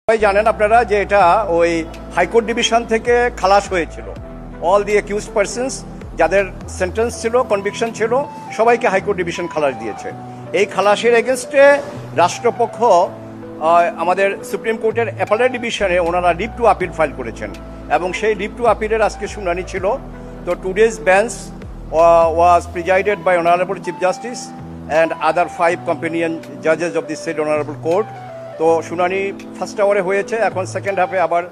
সবাই জানেন আপনারা যে এটা ওই হাইকোর্ট ডিভিশন থেকে খালাস হয়েছিল। অল দি অ্যাকিউজড পারসনস যাদের সেন্টেন্স ছিল, কনভিকশন ছিল, সবাইকে হাইকোর্ট ডিভিশন খালাস দিয়েছে। এই খালাসের এগেনস্টে রাষ্ট্রপক্ষ আমাদের সুপ্রিম কোর্টের অ্যাপেলেট ডিভিশনে ওনারা লিভ টু আপিল ফাইল করেছেন এবং সেই লিভ টু আপিলের আজকে শুনানি ছিল। তো today's bench was presided by honourable chief justice and other 5 companion জাজেস of the said honourable court. তো শুনানি ফার্স্ট আওয়ারে হয়েছে, এখন সেকেন্ড হাফে আবার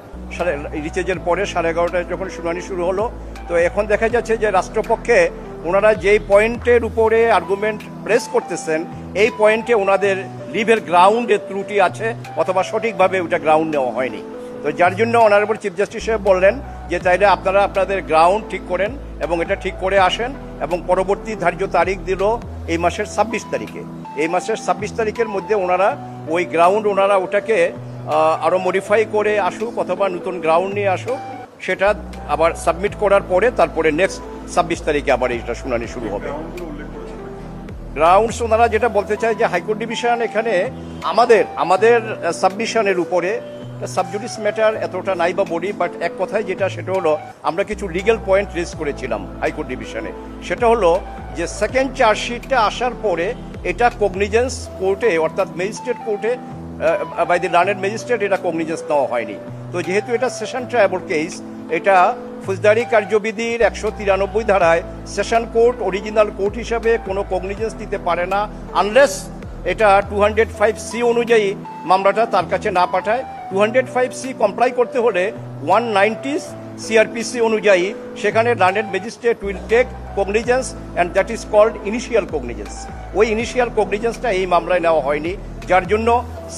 রিচেজের পরে 11:30টায় যখন শুনানি শুরু হলো। তো এখন দেখা যাচ্ছে যে রাষ্ট্রপক্ষে ওনারা যেই পয়েন্টের উপরে আর্গুমেন্ট প্রেস করতেছেন, এই পয়েন্টে ওনাদের লিভের গ্রাউন্ডে ত্রুটি আছে অথবা সঠিকভাবে ওটা গ্রাউন্ড নেওয়া হয়নি। তো যার জন্য অনারেবল চিফ জাস্টিস সাহেব বললেন যে তাইলে আপনারা আপনাদের গ্রাউন্ড ঠিক করেন এবং এটা ঠিক করে আসেন, এবং পরবর্তী ধার্য তারিখ দিল এই মাসের 26 তারিখে। এই মাসের 26 তারিখের মধ্যে ওনারা ওই গ্রাউন্ড ওনারা ওটাকে আরও মডিফাই করে আসুক অথবা নতুন গ্রাউন্ড নিয়ে আসুক, সেটা আবার সাবমিট করার পরে তারপরে নেক্সট 26 তারিখে আবার এইটা শুনানি শুরু হবে। গ্রাউন্ডস ওনারা যেটা বলতে চায় যে হাইকোর্ট ডিভিশন এখানে আমাদের সাবমিশনের উপরে সাবজুডিস ম্যাটার এতটা নাই বা বলি, বাট এক কথায় যেটা সেটা হলো আমরা কিছু লিগ্যাল পয়েন্ট রেজ করেছিলাম হাইকোর্ট ডিভিশনে। সেটা হলো যে সেকেন্ড চার্জশিটটা আসার পরে এটা কগনিজেন্স কোর্টে অর্থাৎ ম্যাজিস্ট্রেট কোর্টে বাই দি লার্নেড ম্যাজিস্ট্রেট এটা কগনিজেন্স নেওয়া হয়নি। তো যেহেতু এটা সেশন ট্রায়াবল কেস, এটা ফৌজদারি কার্যবিধির 193 ধারায় সেশন কোর্ট অরিজিনাল কোর্ট হিসাবে কোনো কগনিজেন্স দিতে পারে না আনলেস এটা 205C অনুযায়ী মামলাটা তার কাছে না পাঠায়। 205C কমপ্লাই করতে হলে 190 CRPC অনুযায়ী সেখানে learned magistrate will take cognizance and that is called initial cognizance. ওই ইনিশিয়াল কগনিজেন্সটা এই মামলায় নেওয়া হয়নি, যার জন্য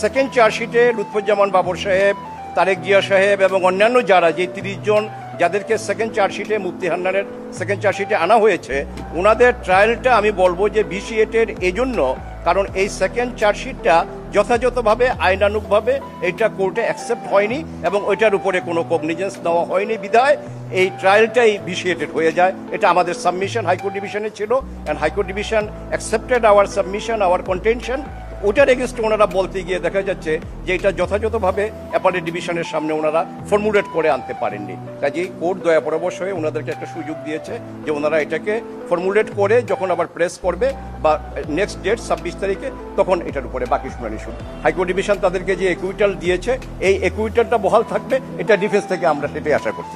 সেকেন্ড চার্জশিটে লুৎফুজ্জামান বাবর সাহেব, তারেক জিয়া সাহেব এবং অন্যান্য যারা যে 30 জন যাদেরকে সেকেন্ড চার্জশিটে মুফতি হান্নানের সেকেন্ড চার্জশিটে আনা হয়েছে, ওনাদের ট্রায়ালটা আমি বলবো যে ভিসিয়েটেড এজন্য কারণ এই সেকেন্ড চার্জশিটটা যথাযথভাবে আইনানুগভাবে এইটা কোর্টে অ্যাকসেপ্ট হয়নি এবং ওইটার উপরে কোনো কগনিজেন্স নেওয়া হয়নি বিধায় এই ট্রায়ালটাই ভিসিয়েটেড হয়ে যায়। এটা আমাদের সাবমিশন হাইকোর্ট ডিভিশনে ছিল and high court division accepted our submission, our contention. ওটার এগেনস্টে ওনারা বলতে গিয়ে দেখা যাচ্ছে যে এটা যথাযথভাবে অ্যাপেলেট ডিভিশনের সামনে ওনারা ফর্মুলেট করে আনতে পারেননি। কাজেই কোর্ট দয়া পরবশ হয়ে ওনাদেরকে একটা সুযোগ দিয়েছে যে ওনারা এটাকে ফর্মুলেট করে যখন আবার প্রেস করবে বা নেক্সট ডেট 26 তারিখে তখন এটার উপরে বাকি শুনানি শুরু। হাইকোর্ট ডিভিশন তাদেরকে যে একুইটাল দিয়েছে এই একুইটালটা বহাল থাকবে, এটা ডিফেন্স থেকে আমরা সেটাই আশা করছি।